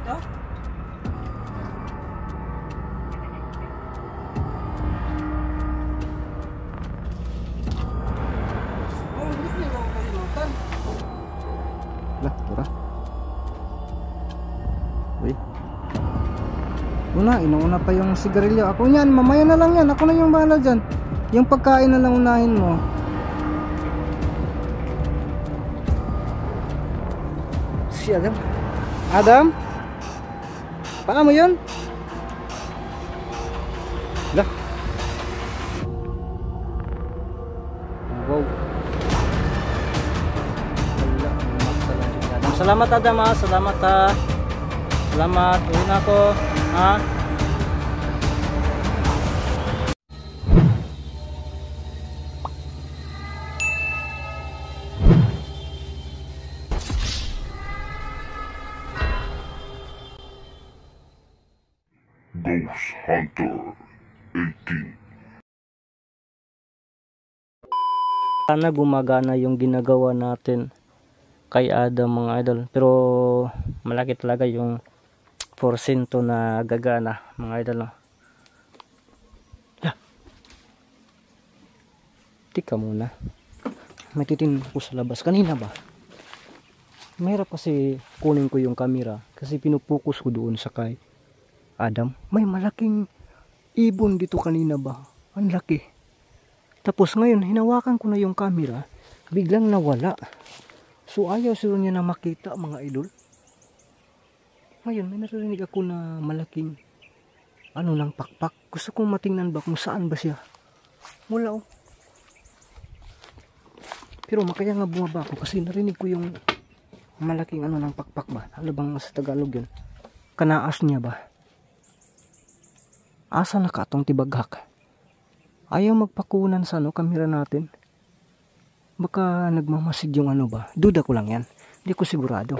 dito? Oh, hindi ko yung nakakalimutan. Lah, tara. Uy. Inuuna pa yung sigarilyo. Ako yan, mamaya na lang yan. Ako na yung bahala dyan. Yung pagkain na lang unahin mo. Si Adam. Adam? Paa mo yun? Lah. Wow. Salamat Adam ha. Salamat ha. Salamat. Uwi na ako. Ha? Ghost Hunter 18. Sana gumagana yung ginagawa natin kay Adam mga idol. Pero malaki talaga yung porsyento na gagana mga idol. No? Tika muna. May titin ko sa labas. Kanina ba? Mahirap kasi kunin ko yung camera. Kasi pinupokus ko doon sa kay Adam. May malaking ibon dito kanina ba? Ang laki. Tapos ngayon, hinawakan ko na yung camera. Biglang nawala. So ayaw sila niya na makita mga idol. Ngayon, may narinig ako na malaking ano ng pakpak. Gusto kong matingnan ba kung saan ba siya. Wala oh. Pero makaya nga bumaba ako kasi narinig ko yung malaking ano ng pakpak ba. Ano bang sa Tagalog yun? Kanaas niya ba? Asa na ka itong tibaghak? Ayaw magpakunan sa ano, kamera natin. Baka nagmamasid yung ano ba? Duda ko lang yan. Hindi ko sigurado.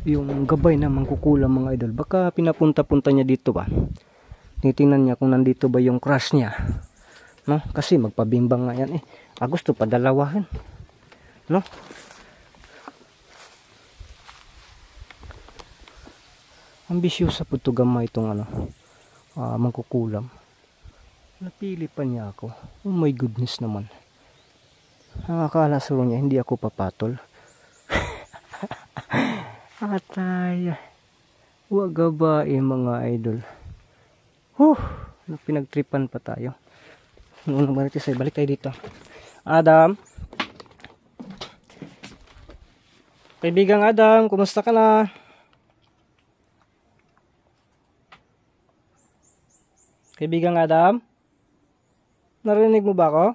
Yung gabay na mangkukulang mga idol. Baka pinapunta-punta niya dito ba? Titingnan niya kung nandito ba yung crush niya. No? Kasi magpabimbang nga yan eh. Gusto pa dalawahan. No? Ambisyosa po ito gamay itong ano. Mangkukulam. Napili pa niya ako. Oh my goodness naman. Akala suro niya hindi ako papatol. Atay. Huwag gabae mga idol. Pinagtripan pa tayo. Noong marites ay balik tayo dito. Adam. Kaibigang Adam, kumusta ka na? Kaibigang Adam? Narinig mo ba ako?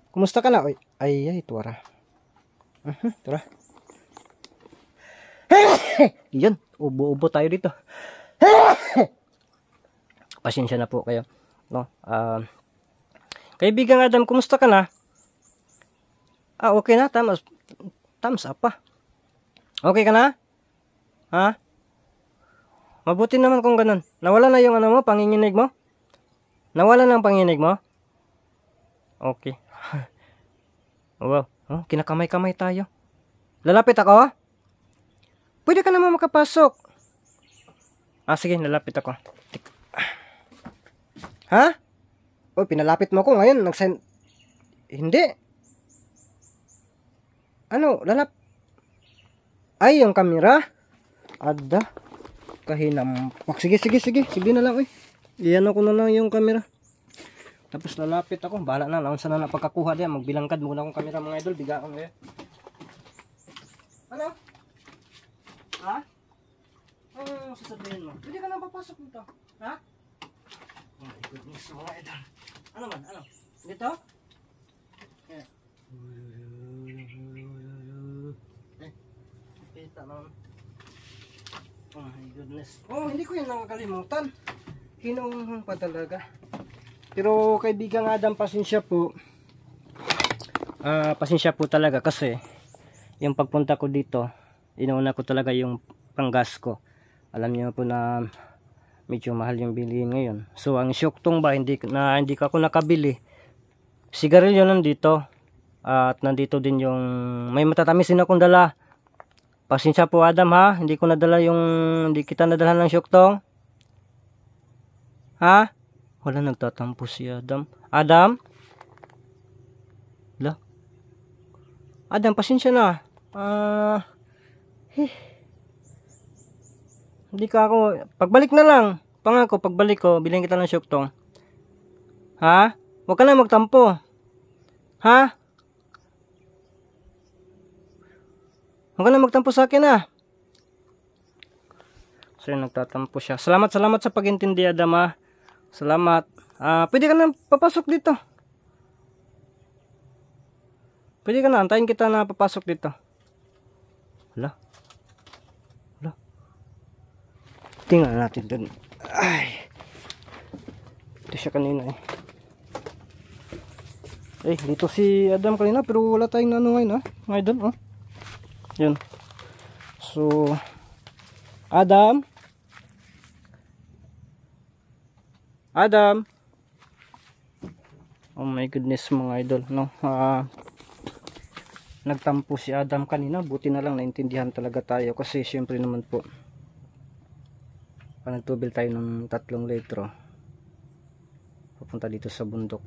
Kumusta ka na? Ay, tuwara. Tara. Yun, ubo-ubo tayo dito. Pasensya na po kayo. No? Kaibigang Adam, kumusta ka na? Okay na, thumbs up pa. Okay ka na? Ha? Mabuti naman kung ganun. Nawala na yung ano mo, panginginig mo? Nawala na ang panginginig mo? Okay. Wow. Kinakamay-kamay tayo. Lalapit ako? Pwede ka naman makapasok. Sige, lalapit ako. Ha? Pinalapit mo ako ngayon. Hindi. Ano? Ay, yung camera? Ada. Kahinampak. Sige. Sige na lang. Iyan ako na lang yung camera. Tapos lalapit ako. Bahala na. Naon sana na pagkakuha diyan. Magbilangkad muna akong camera mga idol. Bigaan ngayon. Ano? Ha? Anong sasabihin mo? Pwede ka na papasok dito. Ha? Oh my goodness mga idol. Ano man? Ano? Dito? Yeah. Kita naman. Oh my goodness. Hindi ko yun nakakalimutan. Hinunghong pa talaga. Pero kaibigang Adam, pasensya po. Pasensya po talaga kasi yung pagpunta ko dito, inuuna ko talaga yung panggas ko. Alam niyo po na medyo mahal yung bilihin ngayon. So ang syoktong ba, hindi ka ako nakabili. Sigarilyo nandito. At nandito din yung may matatamis din akong dala. Pasensya po Adam ha, hindi kita nadala ng syuktong. Ha? Wala, nagtatampo si Adam. Adam? La? Adam, pasensya na. Hindi ka ako, pagbalik na lang. Pangako, pagbalik ko, bilhin kita ng syuktong. Ha? Huwag ka na magtampo. Ha? Huwag ka na magtampo sa akin ha. So yun, nagtatampo siya. Salamat sa pag-intindi Adam ha. Salamat. Pwede ka na papasok dito. Pwede ka na, antayin kita na papasok dito. Hala. Tingnan natin dun. Ay. Ito siya kanina eh. Dito si Adam kanina pero wala tayong ano ngayon ha. Ngayon oh. Yun. So, Adam. Oh my goodness mga idol, no? Nagtampo si Adam kanina, buti na lang naintindihan talaga tayo kasi syempre naman po panagtubil tayo ng 3 litro papunta dito sa bundok.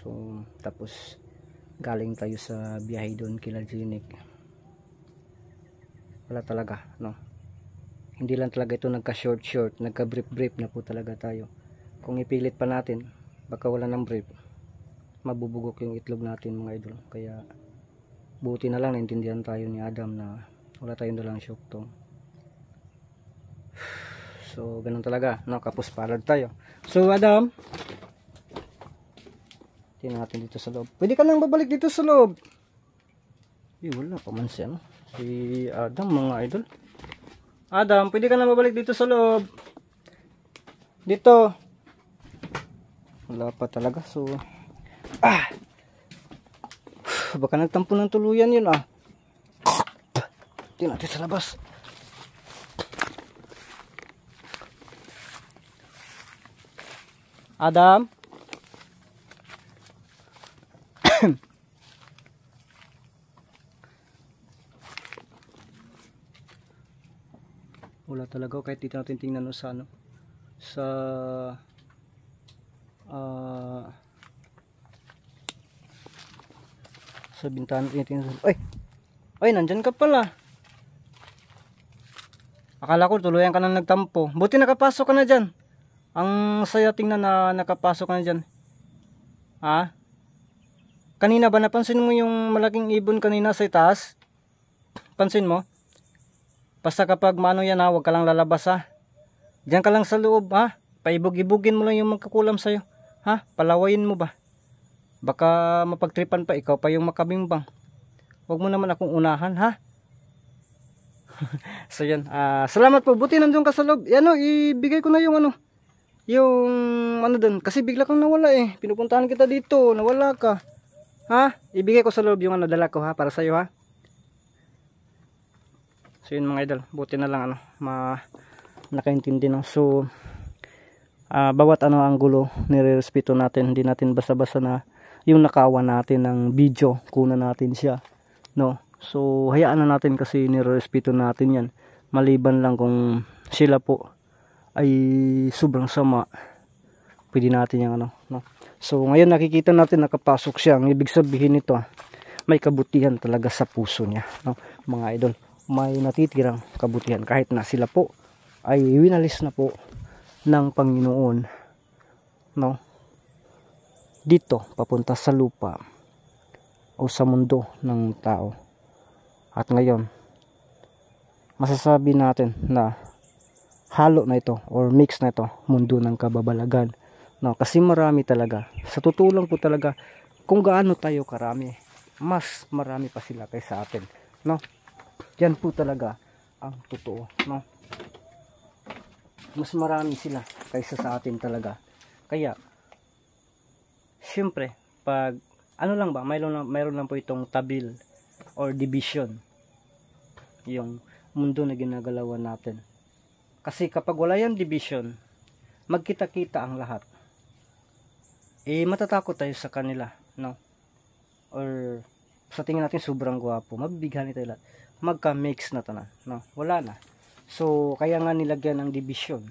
So, tapos galing tayo sa biyahe doon kila Clinic. Wala talaga, no? Hindi lang talaga ito nagka-short, nagka-brief na po talaga tayo. Kung ipilit pa natin, baka wala ng brief, mabubugok yung itlog natin mga idol. Kaya buti na lang naintindihan tayo ni Adam na wala tayong dalang syuktong. So ganun talaga, no? Kapos palad tayo. So Adam, tingnan natin dito sa loob. Pwede ka nang babalik dito sa loob. Wala pa man siya, no? Si Adam mga idol. Adam, pwede ka nang babalik dito sa loob. Dito. Wala pa talaga. So baka nagtampo ng tuluyan yun tingnan natin sa labas. Adam. Wala talaga kahit dito natin tingnan sa ano, sa sa bintana tinitingnan. Ay, nandyan ka pala. Akala ko tuluyan ka na nagtampo. Buti nakapasok ka na dyan. Ang saya tingnan na nakapasok ka na dyan. Ha? Kanina ba napansin mo yung malaking ibon kanina sa itaas? Pansin mo? Basta kapag maano yan ha, huwag ka lang lalabas ha. Diyan ka lang sa loob ha. Paibog-ibugin mo lang yung magkakulam sa'yo. Ha? Palawayin mo ba? Baka mapagtripan pa, ikaw pa yung makabimbang. Huwag mo naman akong unahan ha. So yan, salamat po. Buti nandun ka sa loob. Ibigay ko na yung doon. Kasi bigla kang nawala eh. Pinupuntahan kita dito, nawala ka. Ha? Ibigay ko sa loob yung dala ko ha, para sa'yo ha. So yun mga idol, buti na lang nakaintindi na. So bawat anggulo nirerespeto natin, hindi natin basta-basta na yung nakawan natin ng video, kuna natin siya, no? So hayaan na natin kasi nirerespeto natin yan, maliban lang kung sila po ay sobrang sama, pwede natin yung no? So ngayon nakikita natin nakapasok siya. Ang ibig sabihin nito may kabutihan talaga sa puso niya, no? Mga idol, may natitirang kabutihan kahit na sila po ay winalis na po ng Panginoon, no? Dito papunta sa lupa o sa mundo ng tao. At ngayon masasabi natin na halo na ito or mix na ito, mundo ng kababalagan, no? Kasi marami talaga, sa totoo lang po talaga, kung gaano tayo karami, mas marami pa sila kaysa atin, no? Yan po talaga ang totoo, no? Mas marami sila kaysa sa atin talaga. Kaya syempre pag lang ba, mayroon lang po itong tabil or division yung mundo na ginagalawan natin. Kasi kapag wala yung division, magkita-kita ang lahat, matatakot tayo sa kanila, no? Or sa tingin natin sobrang gwapo, mabibigyan tayo lahat. magka-mix na tanan, no? Wala na. So kaya nga nilagyan ng division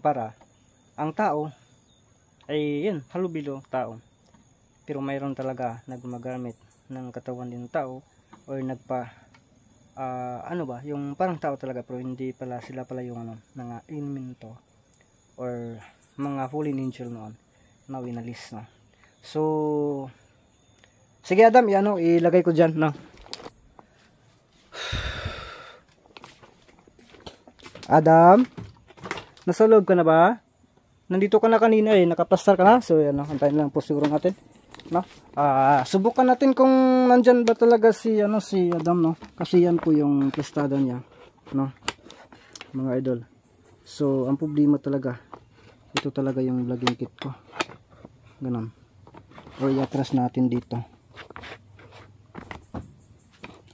para ang tao ay yun, halubilo tao. Pero mayroon talaga nagmagamit ng katawan din ng tao or nagpa ano ba, yung parang tao talaga pero hindi pala sila pala yung ano, mga elemento or mga fallen angel noon na winalis, no? So sige Adam, ano, ilagay ko dyan, no? Adam, nasa loob ka na ba? Nandito ka na kanina eh, nakaplastar ka na. So yan, no? Antayin lang po siguro natin, no? Subukan natin kung nandyan ba talaga si Adam, no? Kasi yan po yung plastada niya, no? Mga idol. So ang problema talaga, ito talaga yung vlogging kit ko. Ganon. O i-atras natin dito.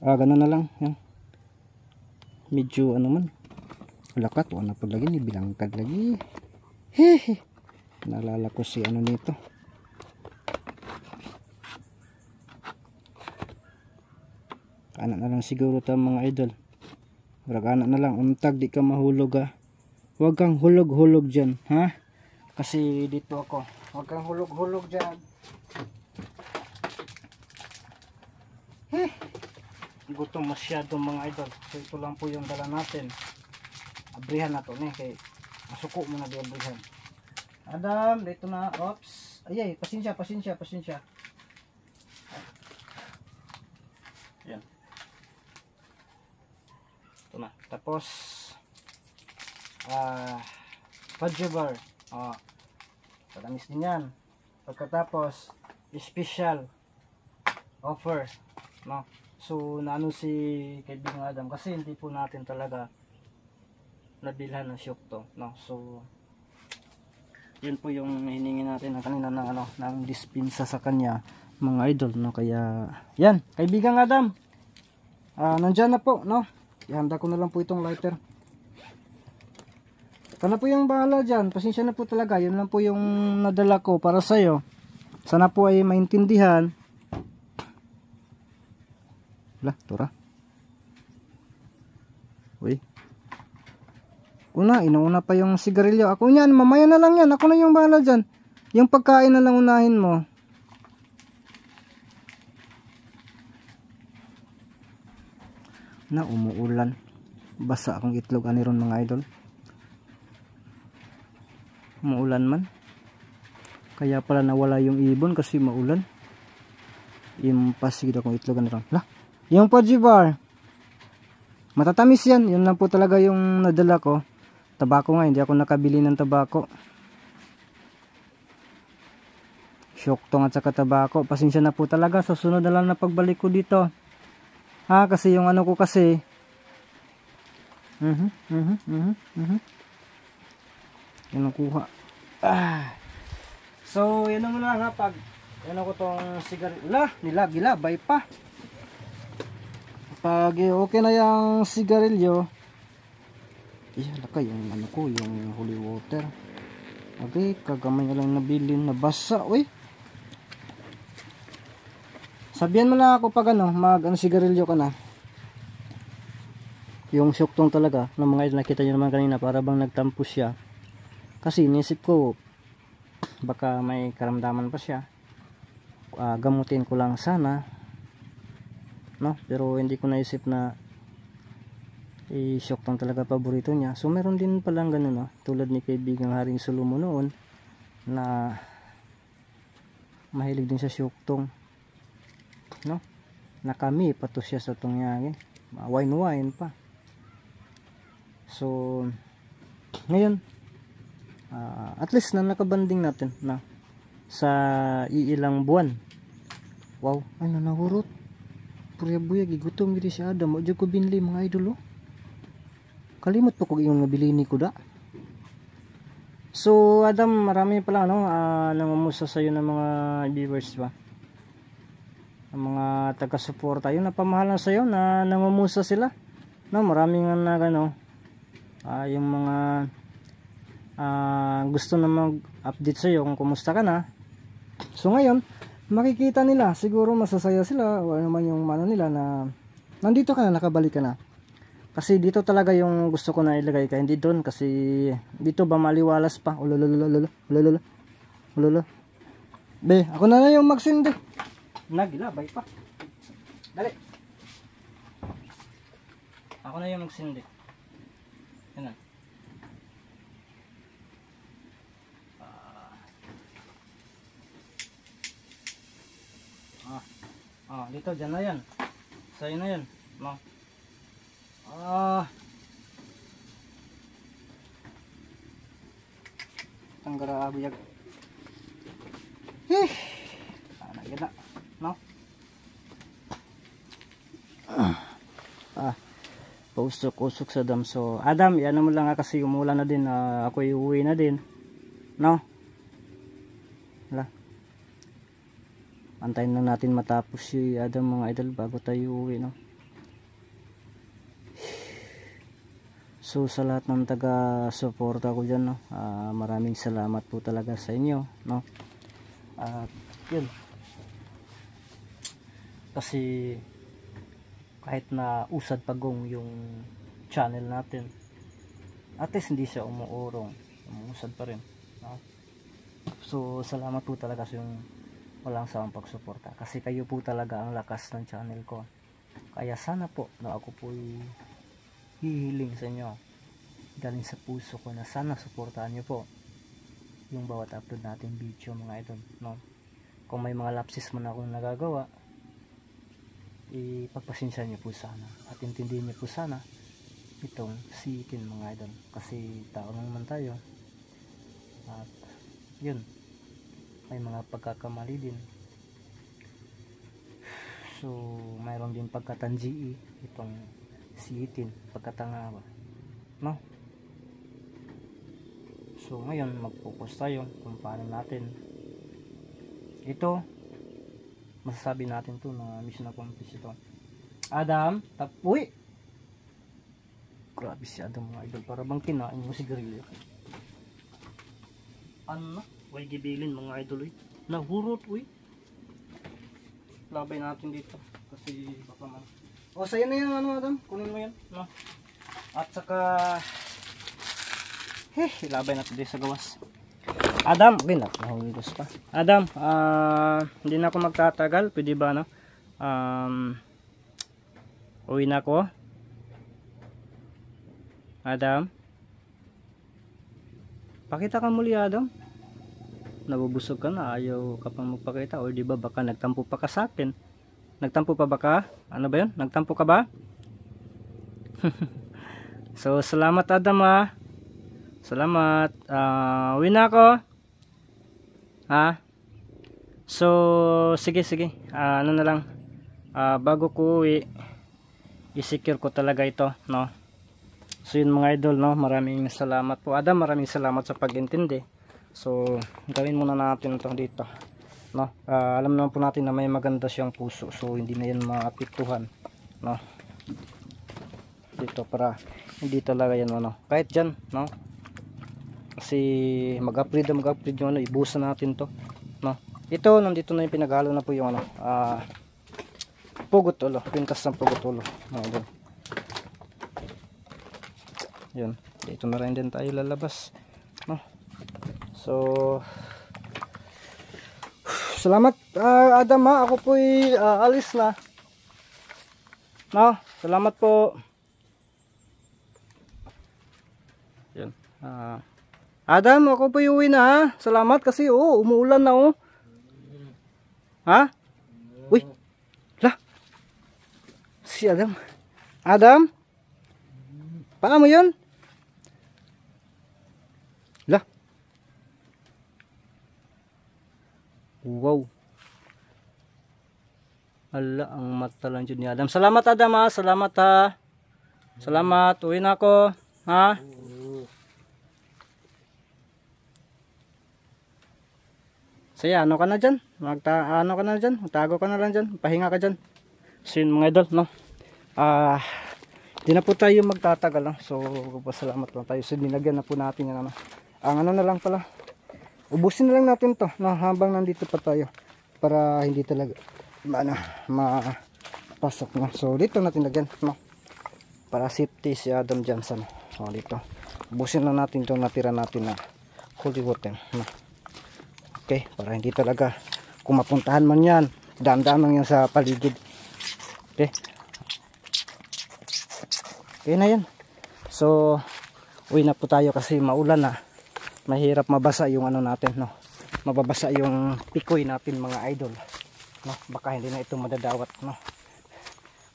Ganon na lang, yan. Medyo ano man, lakat, wala pa lagi ni bilangkad lagi. Hehe. Naalala ko si ano nito. Anak na lang siguro ta mga idol. Anak na lang, untag di ka mahulog ha. Huwag kang hulog-hulog dyan, ha? Kasi dito ako. Huwag kang hulog-hulog dyan. Gutom masyado mga idol. So ito lang po yung dala natin. Abrihan na to kay masuko mo na di abrihan. Adam, dito na. Oops. Ayay, pasensya. Yan. Ito na. Tapos fudge bar. Patamis din yan. Pagkatapos special offer, no? So naano si kaibigan Adam kasi hindi po natin talaga nabilhan ng syukto, no? So yun po yung hiningi natin na kanina ng ano, ng dispensa sa kanya mga idol, no? Kaya yan, kaibigan Adam, nandyan na po, no? Ihanda ko na lang po itong lighter. Ito na po yung bahala dyan, pasensya na po talaga, yun lang po yung nadala ko para sa'yo. Sana po ay maintindihan. Lah, tura. Uy. Inuuna pa yung sigarilyo. Ako niyan, mamaya na lang yan. Ako na yung bahala dyan. Yung pagkain na lang unahin mo. Na, umuulan. Basa akong itlog aniron mga idol. Umuulan man. Kaya pala nawala yung ibon kasi maulan. Impasigid akong itlog aniron. Lah. Yung fudge bar, matatamis yan. Yun lang po talaga yung nadala ko. Tabako nga, hindi ako nakabili ng tabako. Syoktong at saka tabako. Pasensya na po talaga. Sa sunod na lang na pagbalik ko dito. Kasi yung ano ko kasi. Yan ang kuha. So, yan naman lang ha. Pag yan ako tong sigarilyo. Nilagilabay pa. Pag okay na yung sigarilyo, laka yung ano ko, yung holy water. Okay, kagamay na lang nabilin na basa, uy. Sabihan mo na ako pag ano, sigarilyo ka na. Yung syuktong talaga, ng mga idol, nakita nyo naman kanina, para bang nagtampo siya. Kasi inisip ko, baka may karamdaman pa siya. Gamutin ko lang sana. No, pero hindi ko naisip na i-shock tong talaga paborito niya. So meron din palang ganun, no? Tulad ni kaibigang Haring Sulumo noon na mahilig din sa syuktong, no? Nakami pato siya sa tungyangin, wine pa. So ngayon at least na nakabanding natin na sa iilang buwan. Wow, ay nanahurot. Buya gigutom gidi si Adam. Ojo ko binli mga idol, oh. Kalimot po ko yung nabilini ko da. So Adam, marami pala nangamusta sa iyo ng mga viewers ba. Ang mga taga-suporta, yung napamahalan sa iyo na nangamusta sila. No, maraming yung mga gusto na mag-update sa iyo kung kumusta ka na. So ngayon makikita nila, siguro masasaya sila o ano man yung mano nila na Nandito ka na, nakabalik ka na. Kasi dito talaga yung gusto ko na ilagay ka, hindi doon kasi dito ba maliwalas pa. Ulololololo, ulololo, ulololo. Be, ako na yung magsindi. Nagilabay pa. Dali. Ako na yung magsindi. Yan na. Dito, dyan na yan. Sa'yo na yan. No. Tanggara abiyag. Ganda. No. Pausok-usok sa dam. So, Adam, yan mo lang kasi umulan na din. Ako iuwi na din. No. Wala. Antayin lang natin matapos si Adam mga idol bago tayo uwi, no. So sa lahat ng taga-suporta ko dyan, no, maraming salamat po talaga sa inyo, no. At yun, kasi kahit na usad pagong yung channel natin, at least hindi siya umuurong, umusad pa rin, no? So salamat po talaga sa yung walang sawang pagsuporta, kasi kayo po talaga ang lakas ng channel ko. Kaya sana po na ako po hihiling sa inyo galing sa puso ko na sana suportahan nyo po yung bawat upload natin video mga idol, no. Kung may mga lapses man akong nagagawa, ipagpasensya nyo po sana at intindihin nyo po sana itong sitin mga idol, kasi tao naman tayo at yun, may mga pagkakamali din. So mayroon din pagkatanji itong sitin, pagkatanga ba, no. So ngayon mag-focus tayo kung paano natin ito masasabi natin to na mission accomplished ito. Adam, uy, grabe si Adam mga idol, para bang kinain mo sigarilyo. Ano na, way gibilin mga idol, uy, nahurot, uy. Labay natin dito kasi baka man. O sa'yo na yan, ano Adam, kunin mo yan, no. At saka ilabay natin dito sa gawas. Adam, okay na, nahulgos pa. Adam, hindi na ako magtatagal, pwede ba, no? Uwi na ako. Adam, pakita ka muli Adam. Nabubusog ka na, ayaw ka pang magpakita, o di ba baka nagtampo pa ka sa akin? Nagtampo pa ba ka? Ano ba yun? Nagtampo ka ba? So salamat Adam, ha. Salamat. Uwi na ako. Ha? So sige. Ano na lang, bago ko uwi, i-secure ko talaga ito, no. So yun mga idol, no, maraming salamat po Adam, maraming salamat sa pag-intindi. So gawin muna natin ito dito, no. Alam naman po natin na may maganda siyang puso, so hindi na yan maapektuhan, no, dito, para hindi talaga yan, ano, kahit dyan, no, kasi mag-upgrade yung ano, ibusan natin to, no. Ito nandito na yung pinaghalo na po yung ano, pugot ulo, pintas ng pugot ulo mga idol. Yun, dito na rin din tayo lalabas, no. So salamat Adam, ha. Ako po'y alis na, no. Salamat po. Yun, Adam, ako po'y uwi na, ha. Salamat kasi umuulan na, ha. Uy, la, si Adam. Adam, paano mo yun? La, wow, ala, ang mata lang dyan ni Adam. Salamat Adam, ha. Salamat, ha. Salamat, uwi na ako, ha. Saya, ano ka na dyan? Ano ka na dyan? Tago ka na lang dyan. Pahinga ka dyan. So yun mga idol, no. Di na po tayo magtatagal, no? So pasalamat lang tayo. So dinagyan na po natin yan, ano. Ang ano na lang pala, ubusin na lang natin to, no, habang nandito pa tayo, para hindi talaga pasok na. So dito natin lagyan, no? Para safety si Adam dyan sa, no? So dito. Busin na natin itong natira natin na holy water, no? Okay, para hindi talaga kung mapuntahan man yan, daan-daan lang yan sa paligid. Okay. Okay na yan. So uwi na po tayo kasi maulan na. Mahirap mabasa yung ano natin, no? Mababasa yung pikoy natin mga idol, no? Baka hindi na ito madadawat, no?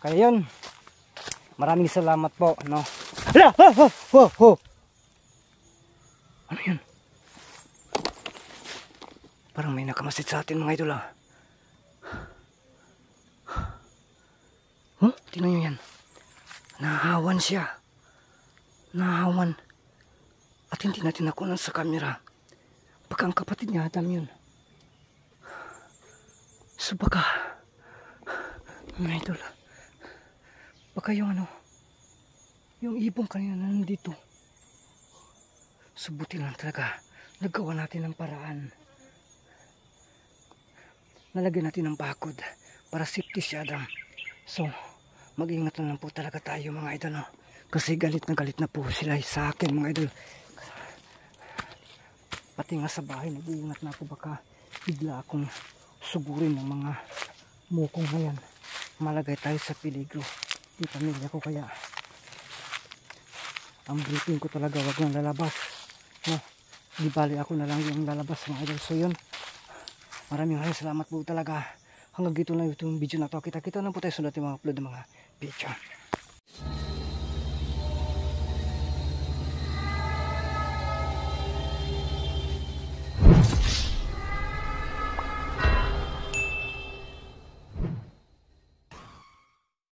Kaya yun, maraming salamat po, no? Hala! Ano yun? Parang may nakamasid sa atin mga idol, ah. Huh? Tingnan nyo yan. Nahawan siya. Nahawan. At hindi natin nakunan sa camera. Baka ang kapatid niya Adam yun. So baka mga idol, baka yung ano, yung ibong kanina na nandito. So buti lang talaga nagawa natin ng paraan. Nalagyan natin ng bakod para safety si Adam. So mag-ingat na lang po talaga tayo mga idol, no? Kasi galit na po sila sa akin mga idol. Pati nga sa bahay nag-iingat na ako, baka bigla akong sugurin ng mga mukong na yan. Malagay tayo sa peligro yung pamilya ko, kaya ang briefing ko talaga wag nang lalabas, no? Di bali ako na lang yung lalabas mga idol. So yun, maraming salamat po talaga. Hanggang dito na yung video na to. Kita-kita na po tayo sunod yung mga upload ng mga video.